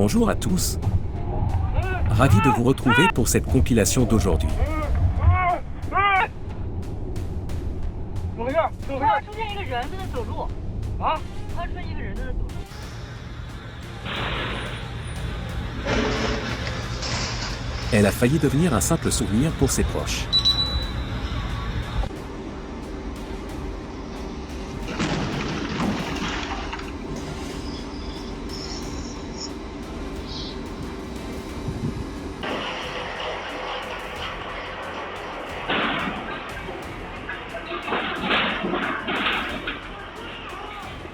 Bonjour à tous. Ravi de vous retrouver pour cette compilation d'aujourd'hui. 怎么回事？怎么回事？出现一个人在那走路啊！他出现一个人在那走路。 Elle a failli devenir un simple souvenir pour ses proches.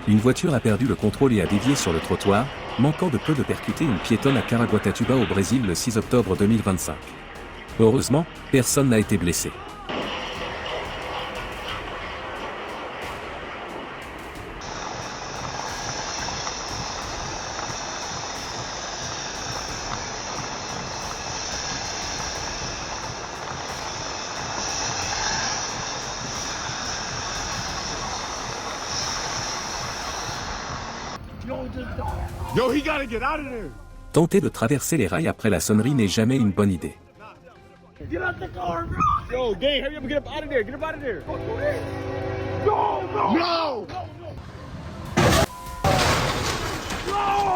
Une voiture a perdu le contrôle et a dévié sur le trottoir, manquant de peu de percuter une piétonne à Caraguatatuba au Brésil le 6 octobre 2025. Heureusement, personne n'a été blessé. Yo, he gotta get out of there. Tenter de traverser les rails après la sonnerie n'est jamais une bonne idée. Get out the car, bro. Yo, gang, hurry up and get up out of there. Get up out of there. No, no, no, no.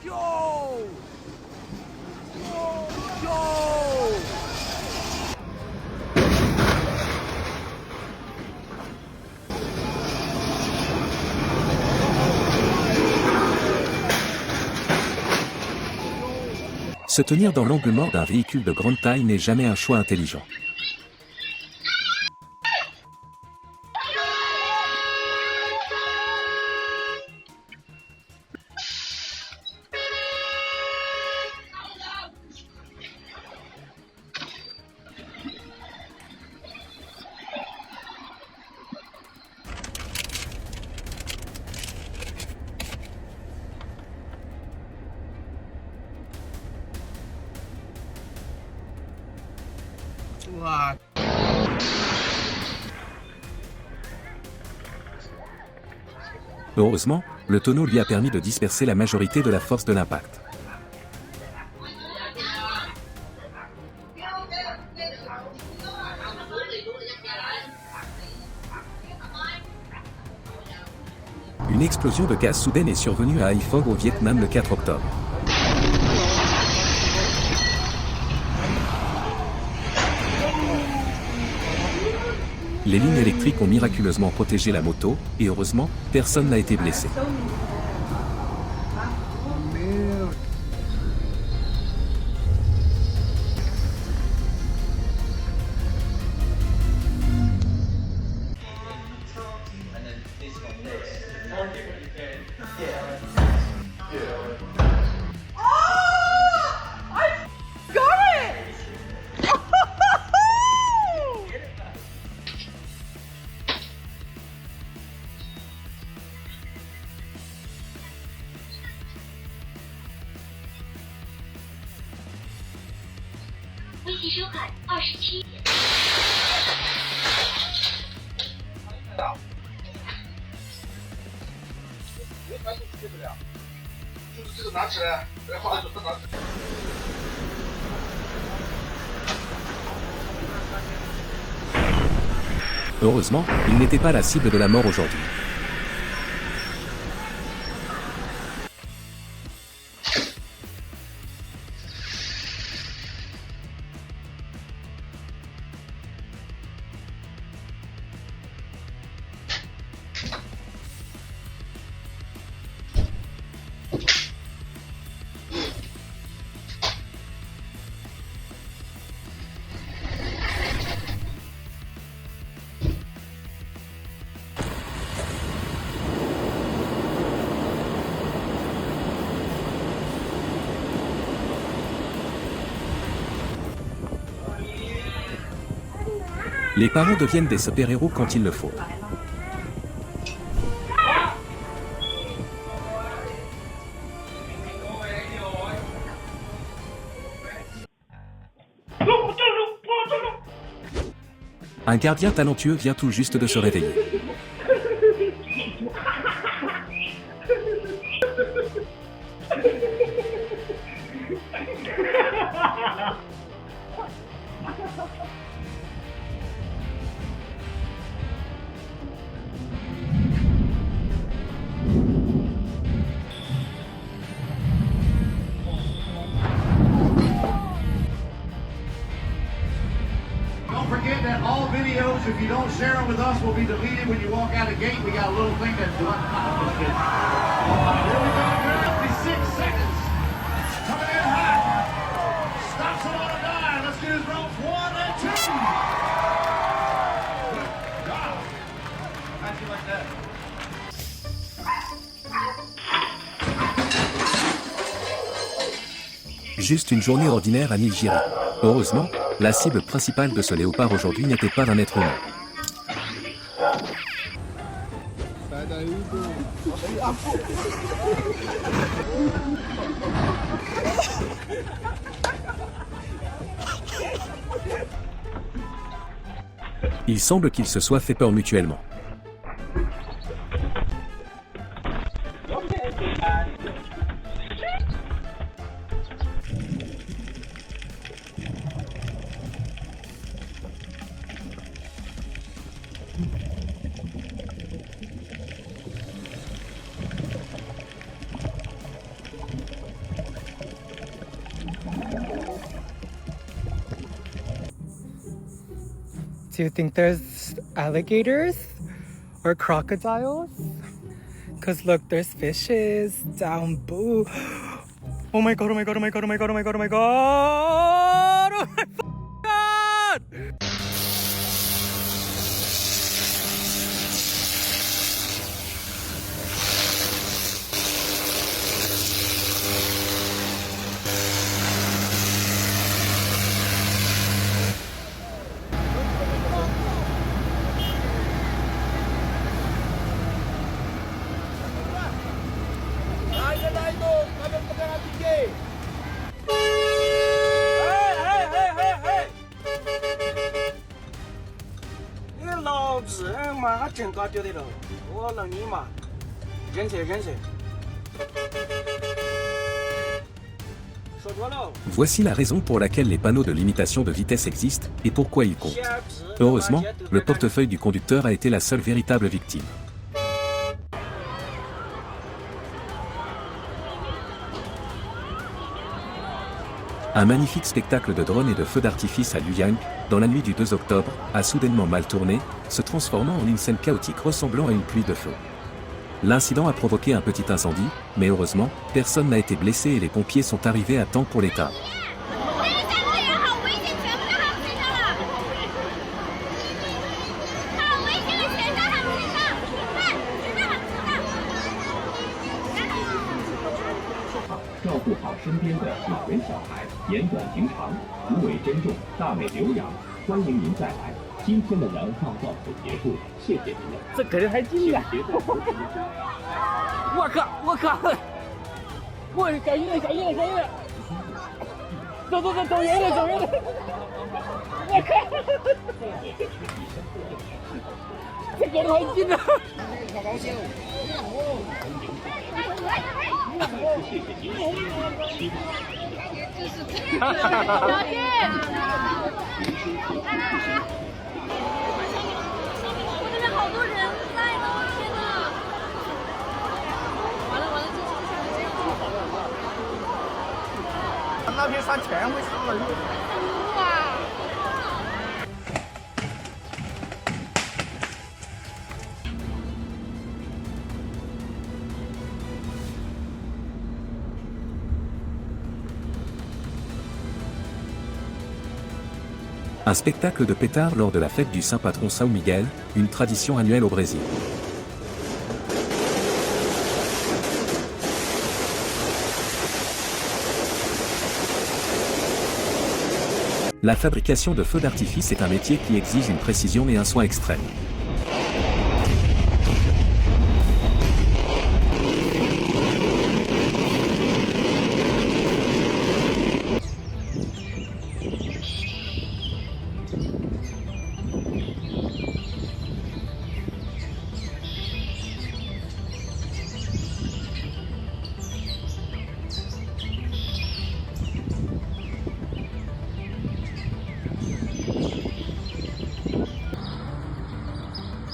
Yo, yo. Se tenir dans l'angle mort d'un véhicule de grande taille n'est jamais un choix intelligent. Heureusement, le tonneau lui a permis de disperser la majorité de la force de l'impact. Une explosion de gaz soudaine est survenue à Haiphong au Vietnam le 4 octobre. Les lignes électriques ont miraculeusement protégé la moto, et heureusement, personne n'a été blessé. Heureusement, il n'était pas la cible de la mort aujourd'hui. Les parents deviennent des super-héros quand il le faut. Un gardien talentueux vient tout juste de se réveiller. Don't forget that all videos, if you don't share them with us, will be deleted when you walk out the gate. We got a little thing that's here we go, 56 seconds. Coming in hot. Stops him on a dime. Let's get his ropes 1 and 2. Good job. How'd you like that? Juste une journée ordinaire à Nilgiri. Heureusement, la cible principale de ce léopard aujourd'hui n'était pas un être humain. Il semble qu'ils se soient fait peur mutuellement. Do you think there's alligators or crocodiles? Because look, there's fishes down below. Oh my god, oh my god, oh my god, oh my god, oh my god, oh my god! Oh my god! Voici la raison pour laquelle les panneaux de limitation de vitesse existent et pourquoi ils comptent. Heureusement, le portefeuille du conducteur a été la seule véritable victime. Un magnifique spectacle de drones et de feux d'artifice à Luoyang, dans la nuit du 2 octobre, a soudainement mal tourné, se transformant en une scène chaotique ressemblant à une pluie de feu. L'incident a provoqué un petit incendie, mais heureusement, personne n'a été blessé et les pompiers sont arrivés à temps pour l'éteindre. Un spectacle de pétards lors de la fête du Saint Patron São Miguel, une tradition annuelle au Brésil. La fabrication de feux d'artifice est un métier qui exige une précision et un soin extrême.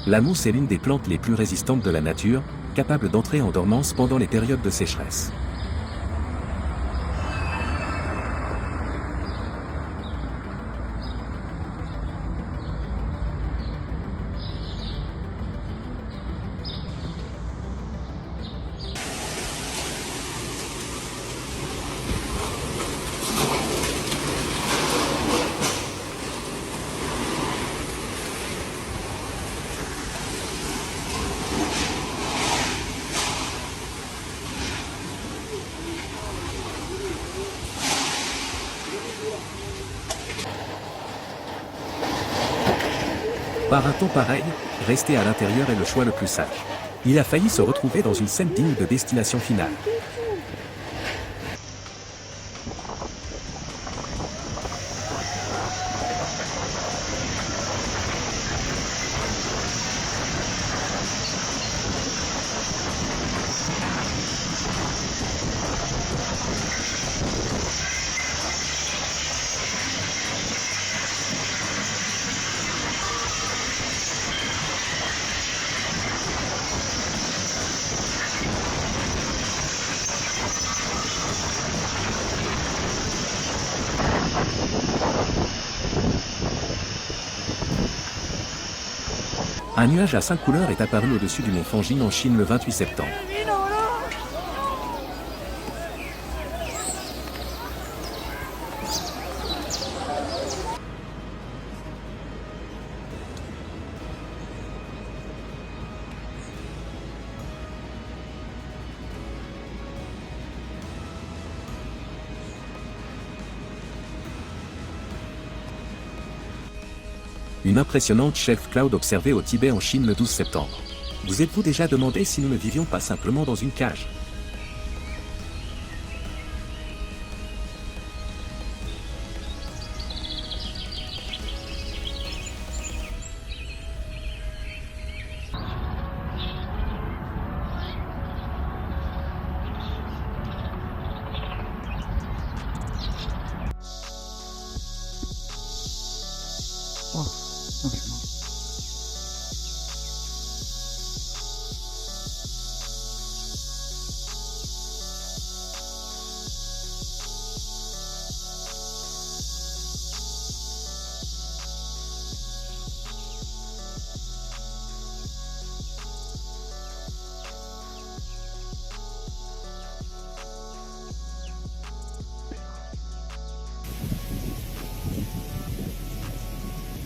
La mousse est l'une des plantes les plus résistantes de la nature, capable d'entrer en dormance pendant les périodes de sécheresse. Par un temps pareil, rester à l'intérieur est le choix le plus sage. Il a failli se retrouver dans une scène digne de Destination Finale. Un nuage à 5 couleurs est apparu au-dessus du mont Fanjin en Chine le 28 septembre. Une impressionnante shelf cloud observée au Tibet en Chine le 12 septembre. Vous êtes-vous déjà demandé si nous ne vivions pas simplement dans une cage ?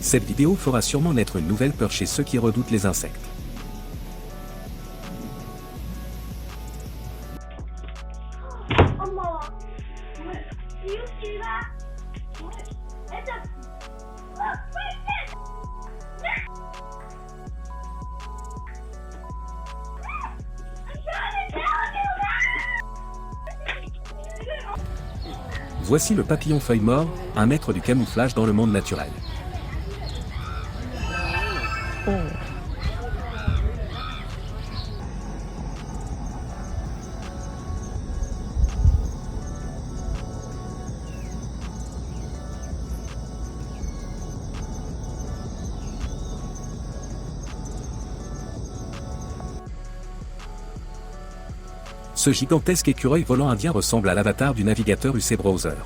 Cette vidéo fera sûrement naître une nouvelle peur chez ceux qui redoutent les insectes. Voici le papillon feuille mort, un maître du camouflage dans le monde naturel. Ce gigantesque écureuil volant indien ressemble à l'avatar du navigateur UC Browser.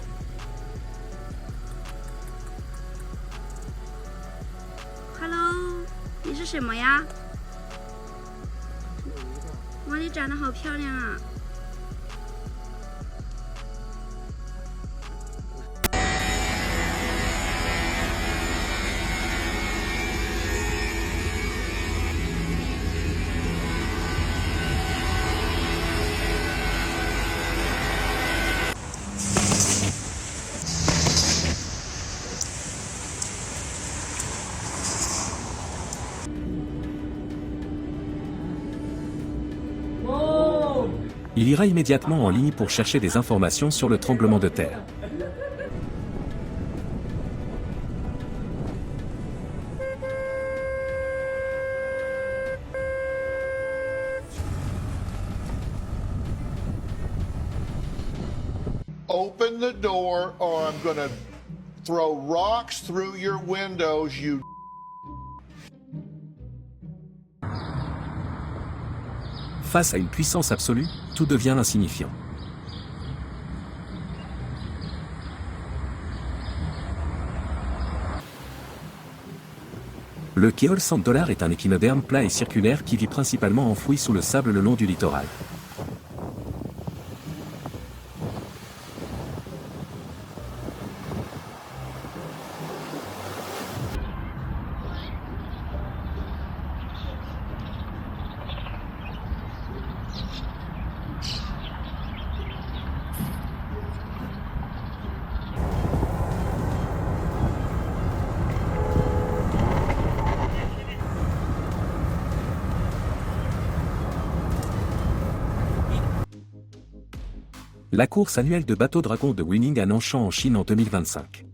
Hello， 你是什么呀？哇，你长得好漂亮啊！ Il ira immédiatement en ligne pour chercher des informations sur le tremblement de terre. Open the door or I'm gonna throw rocks through your windows, you. Face à une puissance absolue, tout devient insignifiant. Le Keol $100 est un échinoderme plat et circulaire qui vit principalement enfoui sous le sable le long du littoral. La course annuelle de bateaux dragons de Wuling à Nanshan en Chine en 2025.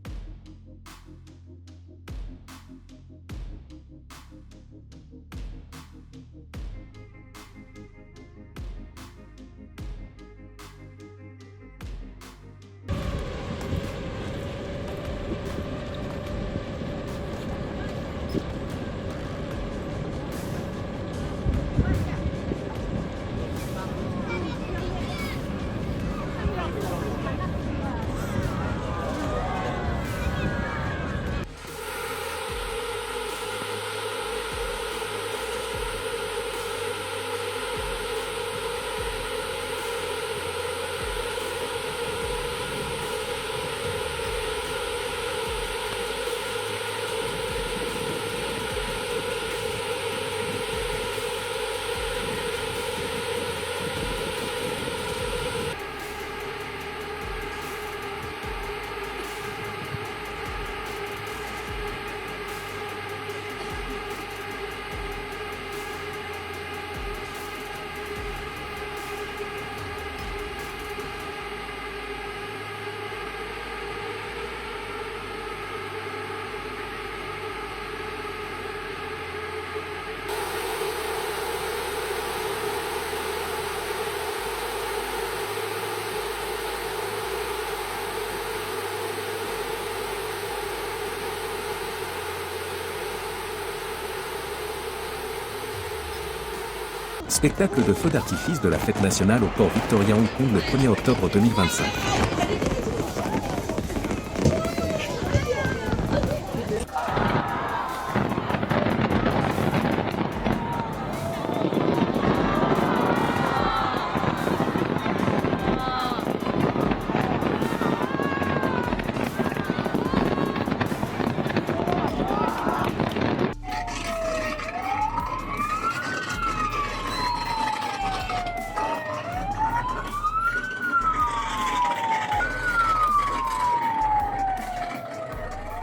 Spectacle de feux d'artifice de la fête nationale au port Victoria Hong Kong le 1er octobre 2025.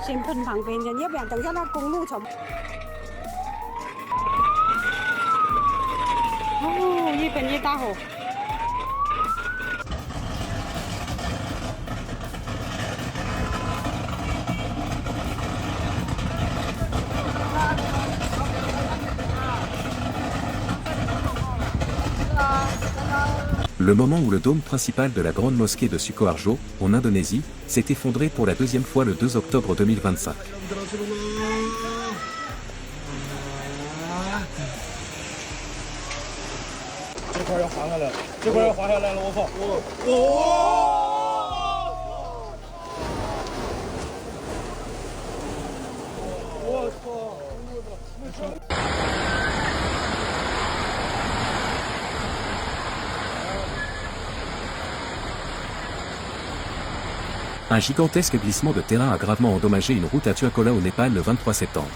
Xem phim phẳng phim cho nhếp bạn tầng rất là cùng lưu chồng. Như bên như ta hồ. Le moment où le dôme principal de la grande mosquée de Sukoharjo, en Indonésie, s'est effondré pour la deuxième fois le 2 octobre 2025. Un gigantesque glissement de terrain a gravement endommagé une route à Tuakola au Népal le 23 septembre.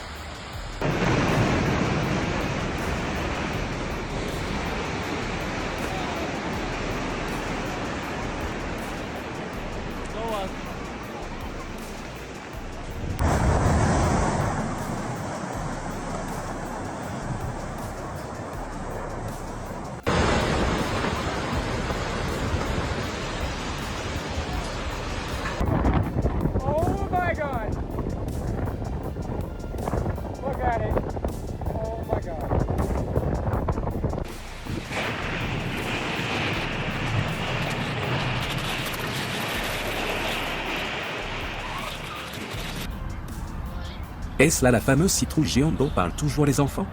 Est-ce là la fameuse citrouille géante dont parlent toujours les enfants ?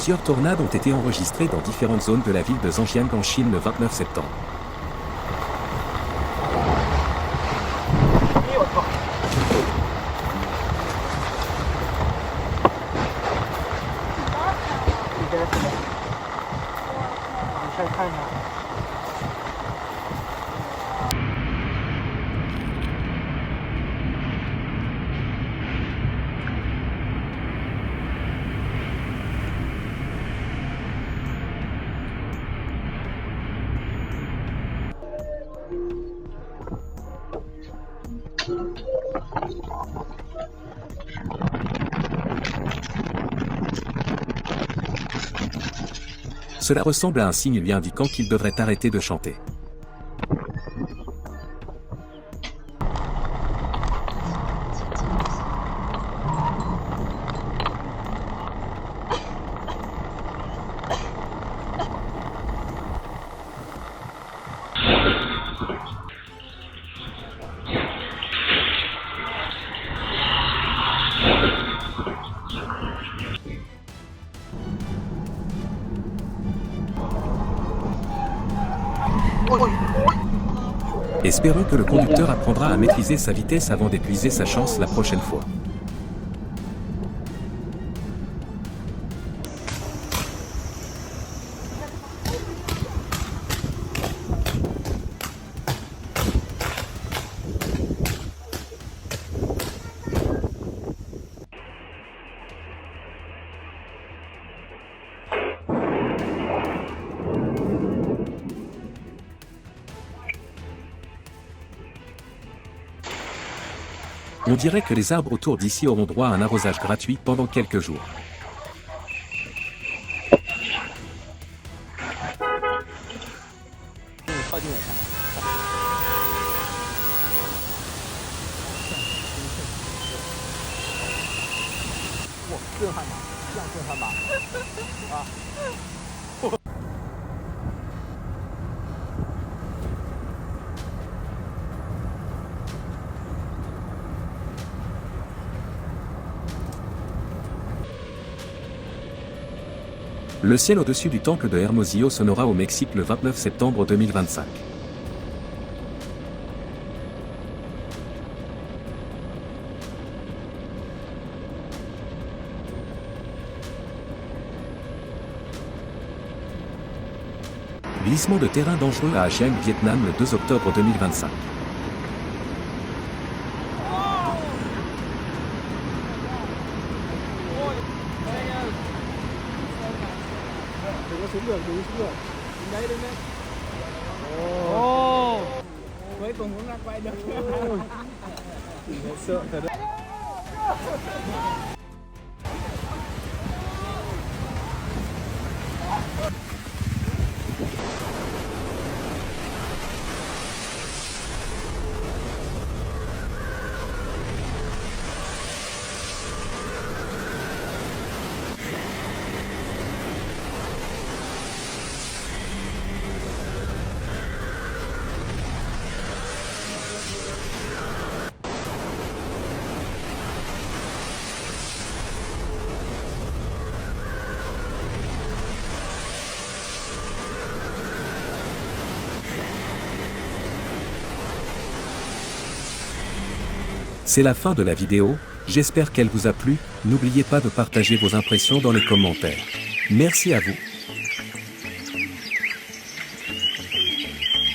Plusieurs tornades ont été enregistrées dans différentes zones de la ville de Zhangjiang en Chine le 29 septembre. Cela ressemble à un signe lui indiquant qu'il devrait arrêter de chanter. Espérons que le conducteur apprendra à maîtriser sa vitesse avant d'épuiser sa chance la prochaine fois. On dirait que les arbres autour d'ici auront droit à un arrosage gratuit pendant quelques jours. Le ciel au-dessus du temple de Hermosillo sonnera au Mexique le 29 septembre 2025. Glissement de terrain dangereux à Chiang, Vietnam le 2 octobre 2025. C'est la fin de la vidéo, j'espère qu'elle vous a plu, n'oubliez pas de partager vos impressions dans les commentaires. Merci à vous.